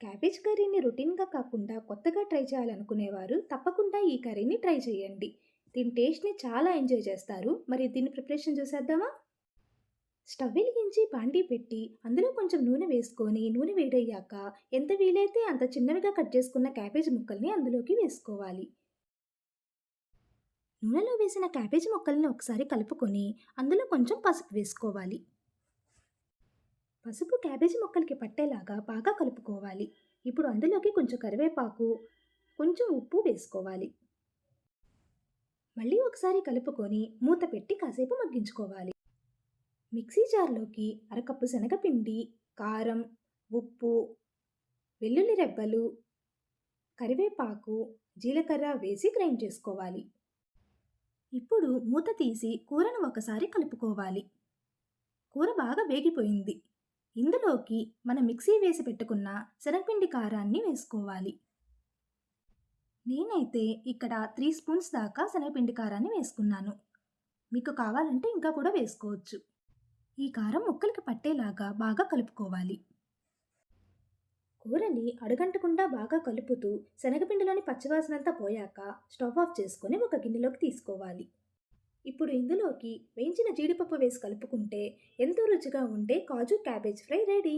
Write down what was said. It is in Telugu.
క్యాబేజ్ కర్రీని రొటీన్‌గా కాకుండా కొత్తగా ట్రై చేయాలనుకునేవారు తప్పకుండా ఈ కర్రీని ట్రై చేయండి. దీని టేస్ట్‌ని చాలా ఎంజాయ్ చేస్తారు. మరి దీని ప్రిపరేషన్ చూసేద్దామా? స్టవ్ వెలిగించి బాండీ పెట్టి అందులో కొంచెం నూనె వేసుకొని నూనె వేడయ్యాక ఎంత వీలైతే అంత చిన్నవిగా కట్ చేసుకున్న క్యాబేజ్ ముక్కల్ని అందులోకి వేసుకోవాలి. నూనెలో వేసిన క్యాబేజ్ ముక్కల్ని ఒకసారి కలుపుకొని అందులో కొంచెం పసుపు వేసుకోవాలి. పసుపు క్యాబేజీ ముక్కలకి పట్టేలాగా బాగా కలుపుకోవాలి. ఇప్పుడు అందులోకి కొంచెం కరివేపాకు, కొంచెం ఉప్పు వేసుకోవాలి. మళ్ళీ ఒకసారి కలుపుకొని మూత పెట్టి కాసేపు మగ్గించుకోవాలి. మిక్సీ జార్లోకి అరకప్పు శనగపిండి, కారం, ఉప్పు, వెల్లుల్లి రెబ్బలు, కరివేపాకు, జీలకర్ర వేసి గ్రైండ్ చేసుకోవాలి. ఇప్పుడు మూత తీసి కూరను ఒకసారి కలుపుకోవాలి. కూర బాగా వేగిపోయింది. ఇందులోకి మనం మిక్సీ వేసి పెట్టుకున్న శనగపిండి కారాన్ని వేసుకోవాలి. నేనైతే ఇక్కడ 3 స్పూన్స్ దాకా శనగపిండి కారాన్ని వేసుకున్నాను. మీకు కావాలంటే ఇంకా కూడా వేసుకోవచ్చు. ఈ కారం ముక్కలకి పట్టేలాగా బాగా కలుపుకోవాలి. కూరని అడుగంటకుండా బాగా కలుపుతూ శనగపిండిలోని పచ్చివాసనంతా పోయాక స్టవ్ ఆఫ్ చేసుకొని ఒక గిన్నెలోకి తీసుకోవాలి. ఇప్పుడు ఇందులోకి వేయించిన జీడిపప్పు వేసి కలుపుకుంటే ఎంతో రుచిగా ఉండే కాజు క్యాబేజ్ ఫ్రై రెడీ.